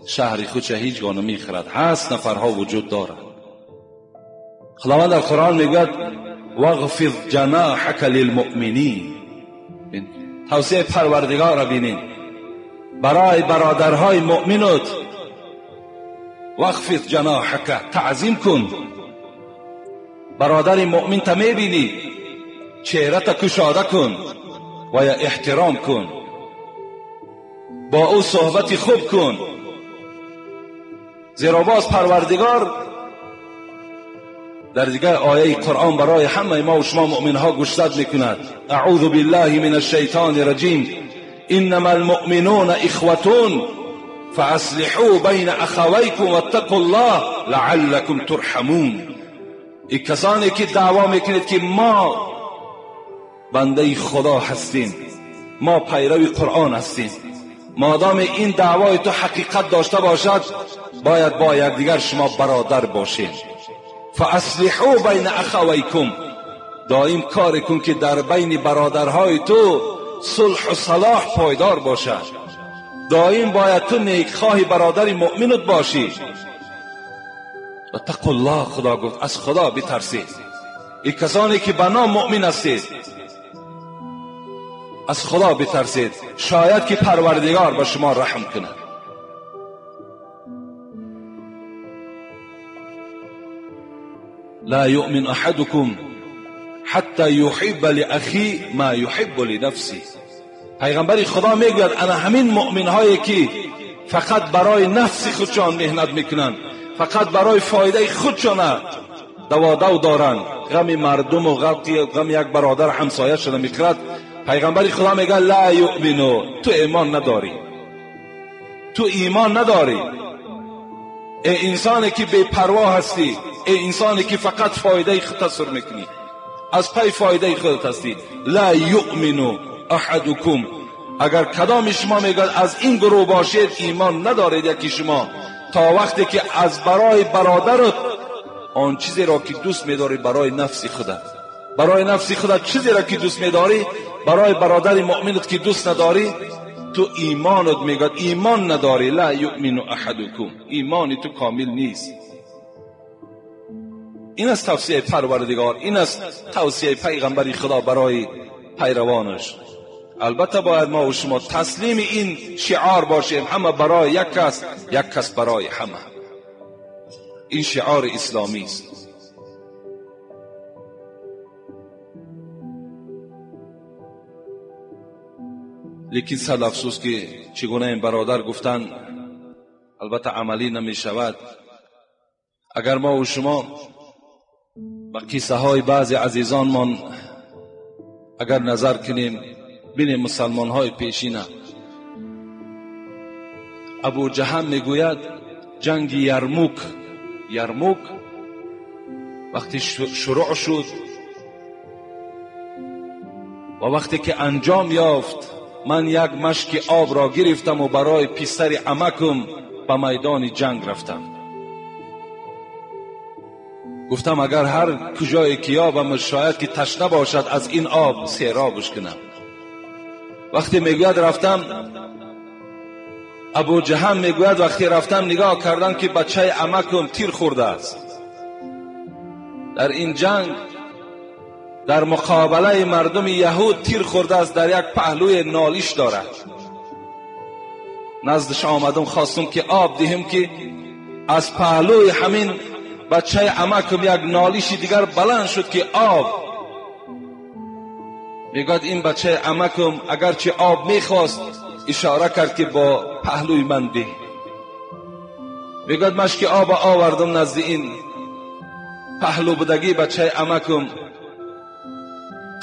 Speaker 1: شهر خود چه هیچ گاه نمیخرد. هست نفرها وجود دارد. خداوند در قرآن میگوید واخفض جناحک للمؤمنین. توصیه پروردگار را بینین برای برادرهای مؤمنت. واخفض جناحک، تعظیم کن. برادر مؤمن تا میبینی چهرت کشاده کن و یا احترام کن، با او صحبت خوب کن. زیرا باز پروردگار در دیگر آیه قرآن برای همه ما و شما مؤمنها گوشزد میکند. اعوذ بالله من الشیطان الرجیم انما المؤمنون اخوة فاصلحوا بین اخویکم واتقوا الله لعلکم ترحمون. این کسانی که دعوا میکنید که ما بنده خدا هستیم، ما پیرو قرآن هستیم، مادام این دعوای تو حقیقت داشته باشد باید با یکدیگر شما برادر باشیم. فاصلحوا بین اخویکم، دائم کار کن که در بین برادرهای تو صلح و صلاح پایدار باشد. دائم باید تو نیکخواه برادر مؤمنت باشی. اتقوا الله، خدا گفت از خدا بترسید. این کسانی که به نام مؤمن هستید از خدا بترسید، شاید که پروردگار به شما رحم کند. لا یؤمن احدکم حتی یحب لاخی ما یحب لنفسه. پیغمبر خدا میگوید انا همین مؤمن هایی که فقط برای نفس خودشان مهنت میکنند، فقط برای فایده خودشان دوادو دارند، غم مردم و غم یک برادر همسایه شده میکرد. پیغمبر خدا میگه لا یؤمنو، تو ایمان نداری. ای انسانی که بی پروا هستی، ای انسانی که فقط فایده خود تصور میکنی، از پی فایده خودت هستی. لا یؤمنو احدکم، اگر کدام شما میگه از این گروه باشید ایمان ندارید. یکی شما تا وقتی که از برای برادرت آن چیزی را که دوست میداری برای نفس خودت چیزی را که دوست میداری برای برادر مؤمنت که دوست نداری، تو ایمانت میگه ایمان نداری. لا یؤمن احدکم، ایمانی تو کامل نیست. این است توصیه پروردگار، این است توصیه پیغمبر خدا برای پیروانش. البته باید ما و شما تسلیم این شعار باشیم، همه برای یک کس، یک کس برای همه. این شعار اسلامی است. لیکن صد افسوس که چگونه این برادر گفتن، البته عملی نمی شود. اگر ما و شما با قصه های بعضی عزیزانمان اگر نظر کنیم، بین مسلمان های پیشینه، ابو جهم میگوید جنگ یرموک وقتی شروع شد و وقتی که انجام یافت، من یک مشک آب را گرفتم و برای پسر عمکم به میدان جنگ رفتم. گفتم اگر هر کجای که یابم، شاید که تشنه باشد، از این آب سیرابش کنم. وقتی میگوید رفتم، ابو جهم میگوید وقتی رفتم نگاه کردم که بچه عمکم تیر خورده است. در این جنگ در مقابله مردم یهود تیر خورده است، در یک پهلوی نالیش دارد. نزدش آمدم، خواستم که آب دهم که از پهلوی همین بچه عمکم یک نالیش دیگر بلند شد که آب. میگوید این بچه عمکم اگرچه آب میخواست، اشاره کرد که با پهلوی من ده. میگوید مشک آب آوردم نزد این پهلو بودگی بچه عمکم.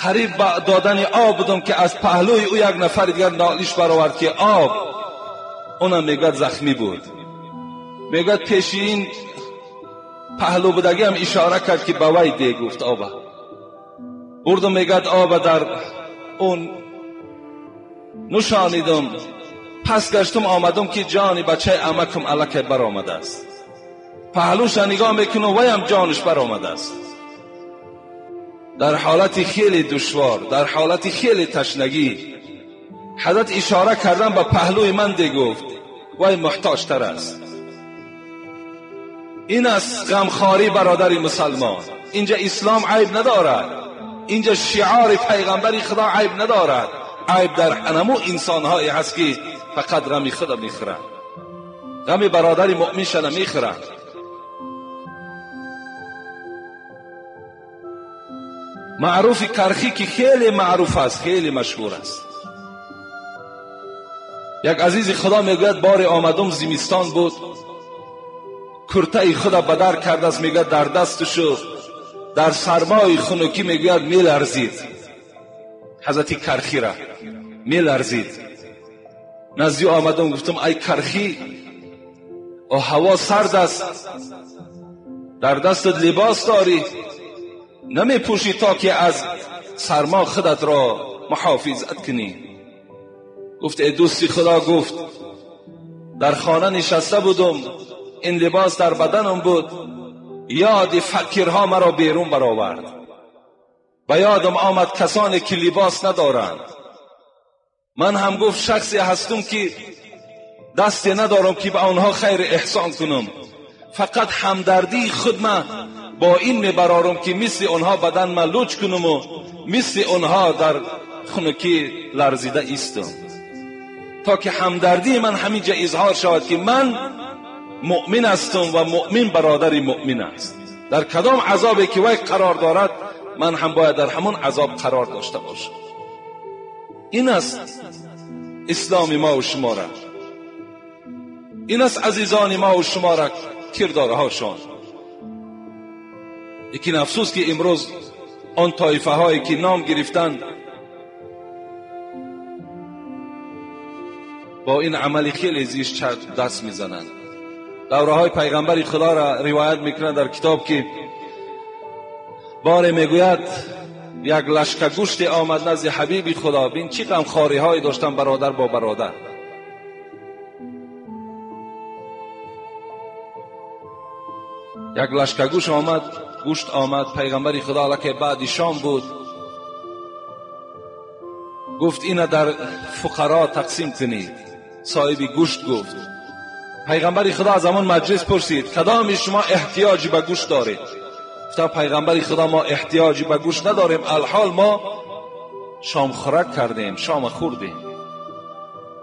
Speaker 1: قریب با دادن آب بودم که از پهلوی او یک نفر دیگر نالیش برآورد که آب. اونم میگوید زخمی بود. میگوید پیش این پهلو بودگی هم اشاره کرد که با وی ده. گفت آب بردم، میگوید آب در اون نوشانیدم. پس گشتم آمدم که جان بچه عمکم الک بر آمده است. پهلوش نگاه میکنم وی هم جانش بر آمده است. در حالت خیلی دشوار، در حالت خیلی تشنگی، حضرت اشاره کردن به پهلوی من ده. گفت وی محتاج تر است. این است غمخواری برادر مسلمان. اینجا اسلام عیب ندارد، اینجا شعار پیغمبر خدا عیب ندارد. عیب در انمو انسان‌هایی هست که فقط غم خدا میخورند، غم برادر مؤمنشان نمیخورند. معروف کرخی که خیلی معروف است، خیلی مشهور است. یک عزیز خدا میگوید بار آمدم زمستان بود، کرته خدا بدر کرده است. میگوید در دستشو در سرمای خنکی میگوید میلرزید. حضرت کرخی را میلرزید. نزدی آمدم گفتم ای کرخی، و هوا سرد است، در دستت لباس داری، نمی پوشی تا که از سرما خودت را محافظت کنی؟ گفت ای دوستی خدا، گفت در خانه نشسته بودم، این لباس در بدنم بود، یاد فقیرها مرا بیرون برآورد. و یادم آمد کسانی که لباس ندارند. من هم گفت شخصی هستم که دستی ندارم که به آنها خیر احسان کنم، فقط همدردی خود من با این میبرارم که مثل آنها بدن من لوچ کنم و مثل آنها در خنکی لرزیده ایستم، تا که همدردی من همینجا اظهار شود که من مؤمن هستم و مؤمن برادر مؤمن است. در کدام عذابی که وی قرار دارد، من هم باید در همون عذاب قرار داشته باشم. این است اسلام ما و شما را، این است عزیزان ما و شما را کردارهاشان. لیکن افسوس که امروز آن طایفه هایی که نام گرفتند با این عمل خیلی زیش دست میزنند. دوره های پیغمبر خدا را روایت میکنند در کتاب که باره میگوید یک لشکر گوشت آمد نزد حبیب خدا. بین چی غمخواری های داشتن برادر با برادر. یک لشکر گوشت آمد پیغمبر خدا لکه بعد شام بود، گفت اینه در فقرا تقسیم کنید. صاحبی گوشت گفت. پیغمبر خدا از همون مجلس پرسید کدام شما احتیاجی به گوشت دارید؟ گفتم پیغمبر خدا ما احتیاجی به گوشت نداریم، الحال ما شام خوراک کردیم، شام خوردیم.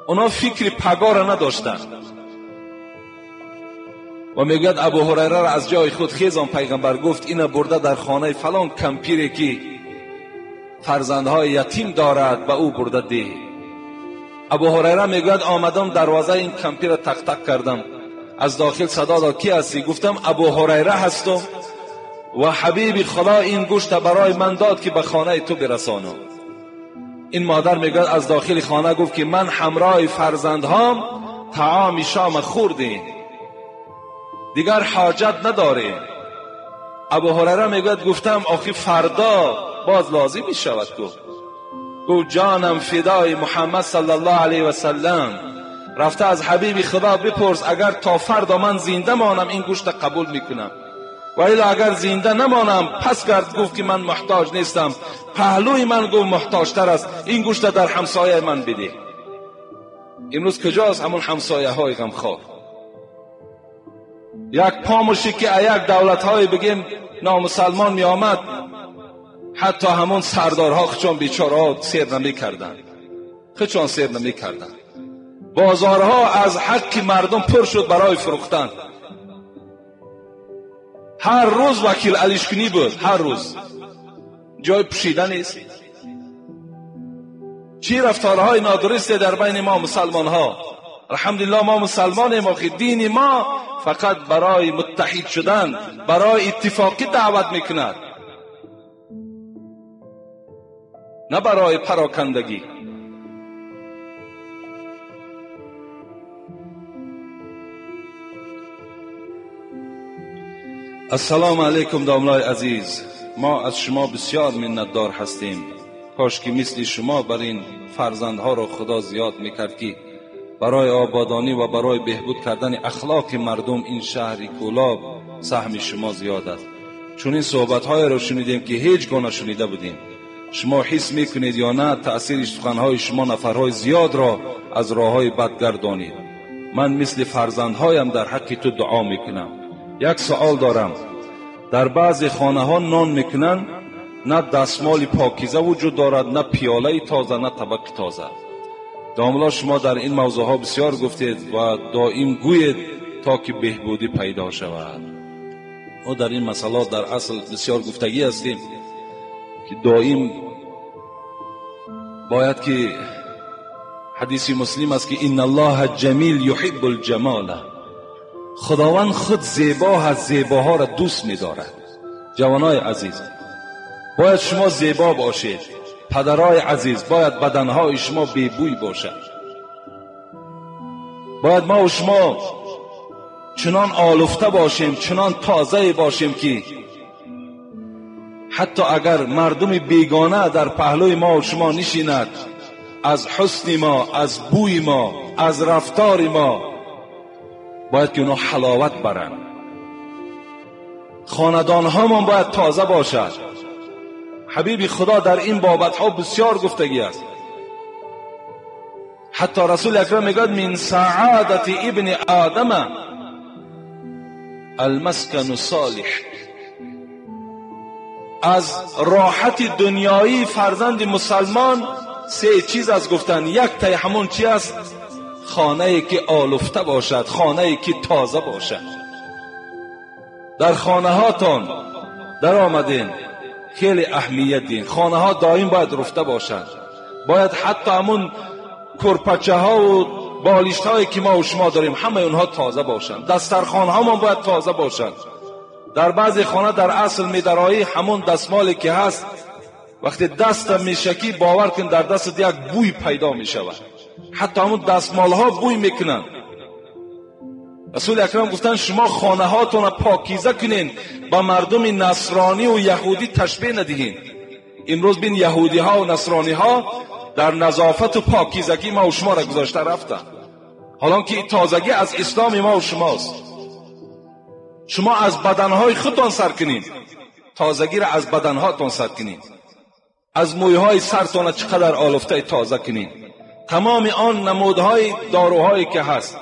Speaker 1: اونا فکر پگاه نداشتن و میگوید ابو هریره را از جای خود خیزان پیغمبر گفت اینا برده در خانه فلان کمپیری که فرزندهای یتیم دارد به او برده ده. ابو هریره میگوید آمدم دروازه این کمپیر را تق تق کردم، از داخل صدا داد کی هستی؟ گفتم ابو هریره هستم و حبیب خدا این گوشت برای من داد که به خانه تو برسانم. این مادر میگوید از داخل خانه گفت که من همراه فرزندهام طعام شام خوردیم، دیگر حاجت نداریم. ابو هریره میگوید گفتم آخی فردا باز لازم می شود. گفت جانم فدای محمد صلی الله علیه و سلم، رفته از حبیب خدا بپرس اگر تا فردا من زنده مانم این گوشت قبول میکنم و الا اگر زنده نمانم پس گرد. گفت که من محتاج نیستم، پهلوی من گفت محتاج تر است، این گوشت در همسایه من بده. امروز کجاست همون همسایه های غمخوار؟ یک پاموشی که یک دولت های بگیم نامسلمان می آمد، حتی همون سردارها خچون بیچارها سیر نمی کردن، خچون سیر نمی کردن. بازارها از حق مردم پر شد برای فروختن. هر روز وکیل علیشکنی بود، هر روز جای پوشیدن نیست. چی رفتارهای نادرستی در بین ما مسلمان ها. الحمدلله ما مسلمانیم و دین ما فقط برای متحد شدن، برای اتفاقی دعوت میکند، نه برای پراکندگی. السلام علیکم داملای عزیز، ما از شما بسیار منتدار هستیم. کاش که مثل شما بر این فرزندها را خدا زیاد میکرد که برای آبادانی و برای بهبود کردن اخلاق مردم این شهر کولاب سهم شما زیاد است. چون این صحبت‌های را شنیدیم که هیچ گونه شنیده بودیم. شما حس میکنید یا نه تأثیر سخن‌های شما نفرهای زیاد را از راه‌های بد گردانید. من مثل فرزندهایم در حق تو دعا میکنم. یک سوال دارم، در بعضی خانه‌ها نان میکنن، نه دستمال پاکیزه وجود دارد، نه پیاله تازه، نه طبق تازه. داملا شما در این موضوعها بسیار گفتید و دائم گوید تا که بهبودی پیدا شود. ما در این مسئله در اصل بسیار گفتگی هستیم که دائم باید که حدیث مسلم است که ان الله جمیل یحب الجمال، خداوند خود زیبا هست، زیباها را دوست می‌دارد. جوانای عزیز باید شما زیبا باشید، پدرای عزیز باید بدنهای شما بیبوی باشد، باید ما و شما چنان آلفته باشیم، چنان تازه باشیم که حتی اگر مردم بیگانه در پهلوی ما و شما نشیند، از حسن ما، از بوی ما، از رفتار ما باید که اونا حلاوت برن. خاندان ها ما باید تازه باشد. حبیب خدا در این بابت ها بسیار گفتگی است. حتی رسول اکرم میگوید من سعادت ابن آدم المسکن الصالح، از راحت دنیایی فرزند مسلمان سه چیز از گفتن. یک تای همون چی است؟ خانه ای که آلفته باشد، خانه ای که تازه باشد. در خانه هاتون در آمدین خیلی اهمیت دین. خانه ها دائم باید رفته باشد. باید حتی همون کرپچه ها و بالشت هایی که ما و شما داریم همه اونها تازه باشند. دسترخوان ها ما باید تازه باشند. در بعضی خانه در اصل میدرایی همون دستمالی که هست وقتی دست میشکی باور کن در دست یک بوی پیدا میشود. حتی همون دستمال ها بوی میکنن. رسول اکرم گفتن شما خانه هاتون پاکیزه کنین، با مردم نصرانی و یهودی تشبیه ندهین. امروز بین یهودی ها و نصرانی ها در نظافت و پاکیزگی ما و شما را گذاشته رفتن، حالا که تازگی از اسلام ما و شماست. شما از بدنهای خودتان سر کنین، تازگی را از بدنهاتون سر کنین. از مویهای سرتان چقدر آلفته تازه کنین. تمام آن نمودهای داروهایی که هست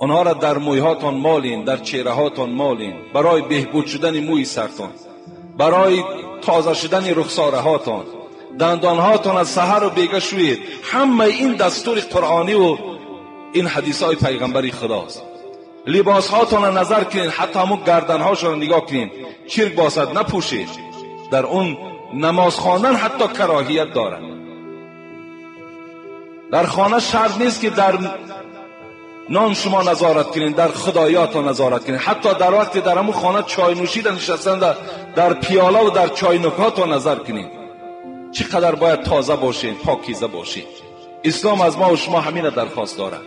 Speaker 1: آنها را در مویهاتان مالین، در چهره هاتان مالین، برای بهبود شدن موی سرتان، برای تازه شدن رخساره هاتان، دندان هاتان از سحر و بیگه شوید. همه این دستور قرآنی و این حدیث های پیغمبری خداست. لباس هاتان را نظر کنین، حتی همون گردن هاشون را نگاه کنین، چرک باشد نپوشید. در اون نماز خواندن حتی کراهیت دارد. در خانه شرط نیست که در نان شما نظارت کنین، در خدایاتان نظارت کنین. حتی در وقت در همون خانه چای نوشیدن نشستن، در پیاله و در چاینکاتان نظر کنین. چقدر باید تازه باشین، پاکیزه باشین. اسلام از ما و شما همین درخواست دارد.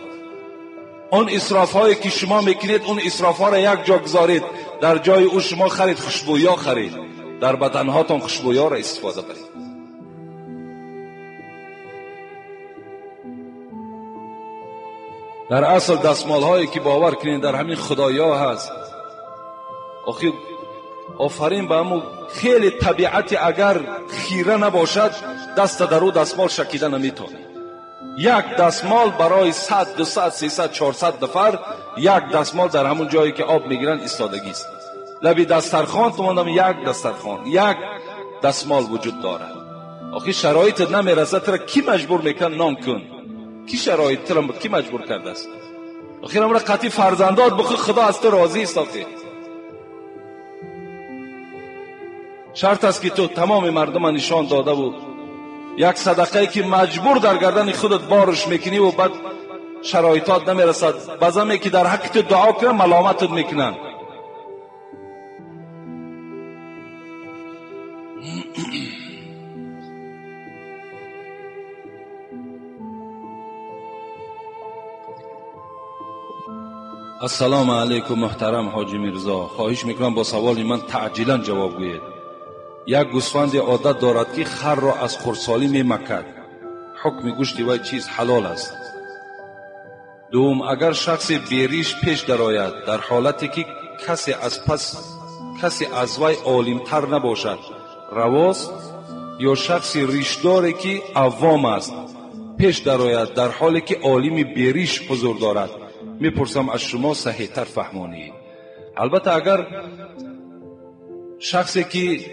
Speaker 1: اون اسراف هایی که شما میکنید، اون اسراف ها را یک جا گذارید، در جای او شما خرید خوشبویا خرید، در بدن هاتون خوشبویا را استفاده برید. در اصل دستمال هایی که باور کنید در همین خدایا هست. آخی آفرین به همون خیلی طبیعت اگر خیره نباشد دست در او دستمال شکیده نمیتونه. یک دستمال برای 100 200 300 400 نفر، یک دستمال در همون جایی که آب میگیرن ایستادگی است. لبی دسترخوان تو ماندم یک دسترخوان، یک دستمال وجود دارد. آخی شرایط نمیرسه ترا کی مجبور میکن نام کن؟ کی شرایط ترا کی مجبور کرده است؟ آخی امر قطعی فرزندات بخو خدا از تو راضی است. آخی شرط است که تو تمام مردم نشان داده و یک صدقه که مجبور در گردن خودت بارش میکنی و بعد شرایطات نمیرسد، بعضی که در حق تو دعا کنن ملامتت میکنن. السلام علیکم محترم حاجی میرزا، خواهش میکنم با سوال من تعجیلا جواب گویید. یک گوسفند عادت دارد که خر را از خردسالی میمکد، حکم گوشت وی چیز حلال است. دوم، اگر شخص بیریش پیش درآید در حالتی که کسی از وی عالمتر نباشد رواست، یا شخص ریشداری که عوام است پیش درآید در حالی که عالم بیریش حضور دارد، میپرسم از شما صحیح تر فهمانید. البته اگر شخصی که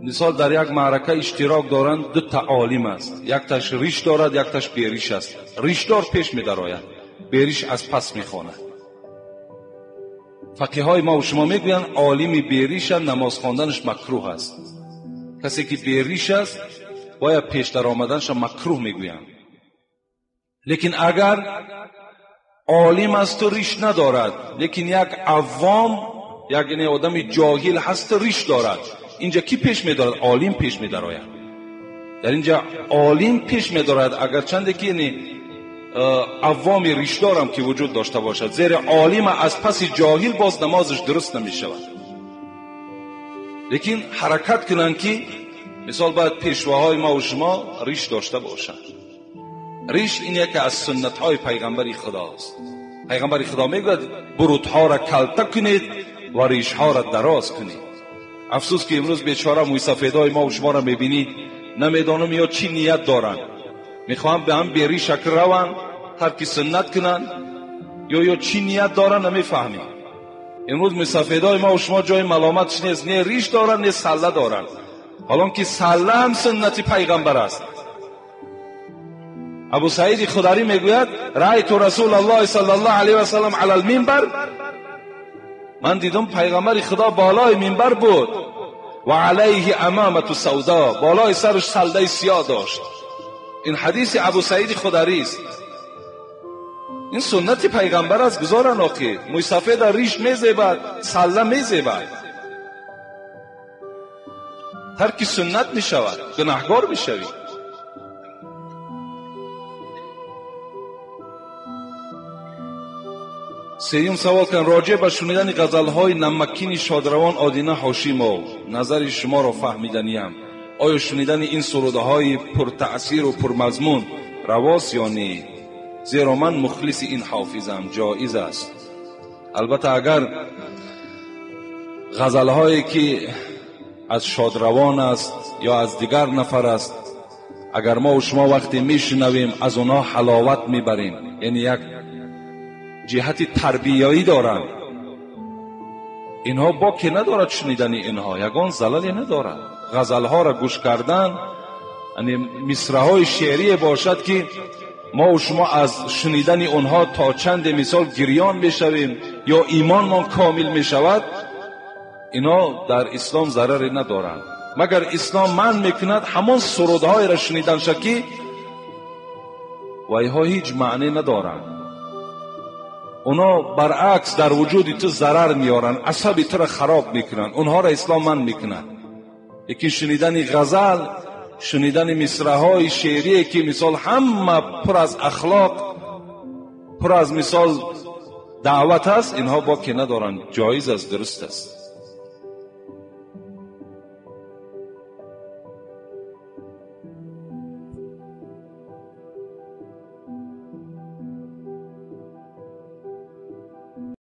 Speaker 1: مثال در یک معرکه اشتراک دارند، دو تا عالم است، یک تاش ریش دارد یک تاش بیریش است. ریشدار پیش می درآید، بیریش از پس می خواند. فقیه های ما و شما میگویند عالم بیریش نماز خواندنش مکروه است. کسی که بیریش است باید پیش در آمدنش مکروه میگویند. لیکن اگر عالم است و ریش ندارد، لیکن یک عوام، یک آدم جاهل هست و ریش دارد، اینجا کی پیش می‌دارد؟ عالم پیش می‌دارد. در اینجا عالم پیش می‌دارد، اگر چنده که عوام ریشدار هم که وجود داشته باشد، زیر عالم از پس جاهل باز نمازش درست نمی‌شود. لیکن حرکت کنن که مثال باید پیشواهای ما و شما ریش داشته باشند. ریش این یکی از سنت‌های پیغمبر خداست. پیغمبر خدا میگوید برودها را کلته کنید و ریشها را دراز کنید. افسوس که امروز بیچاره موی سفیدای ما و شما را میبینی، نمیدانم یا چی نیت دارن، میخوان به هم بیری شکل روان ترک سنت کنن یا چی نیت دارن نمیفهمیم. امروز موی سفیدای ما و شما جای ملامتش نیست، نه ریش دارن نه سله دارن، حالان که سله هم سنت پیغمبر است. ابو سعید خدری میگوید رأیت رسول الله صلی الله علیه و سلم علی المنبر، من دیدم پیغمبر خدا بالای منبر بود و علیه امامه سودا، بالای سرش سلده سیاه داشت. این حدیث ابو سعید خدری است. این سنت پیغمبر است. گذارن آخی موی سفید ریش میزیبد، سله میزیبد. ترک سنت میشود، گناهگار میشوی. سیوم سوال کن راجع به شنیدن غزل‌های نمکین شادروان آدینه حاشیمو، نظر شما را فهمیدنیم. آیا شنیدن این سروده‌های پرتأثیر و پرمضمون رواست یا نه؟ زیرا من مخلص این حافظم، جایز است. البته اگر غزل‌هایی که از شادروان است یا از دیگر نفر است، اگر ما و شما وقتی میشنویم از اونها حلاوت میبریم، یعنی یک جهت تربیایی دارند. اینها با که ندارد شنیدن اینها، یگان زلالی ندارد. غزلها را گوش کردن، یعنی مصرع‌های شعری باشد که ما و شما از شنیدن اونها تا چند مثال گریان میشویم یا ایمانمان کامل میشود، اینا در اسلام ضرری ندارند. مگر اسلام من میکند همان سرودهای را شنیدن شکی و اینها هیچ معنی ندارند. اونا برعکس در وجود تو ضرر میارن، عصب تو را خراب میکنن. اونها را اسلام من میکند. یکی شنیدن غزل، شنیدن مصرع‌های شعری که مثال همه پر از اخلاق، پر از مثال دعوت است، اینها با که ندارن، جایز است، درست است.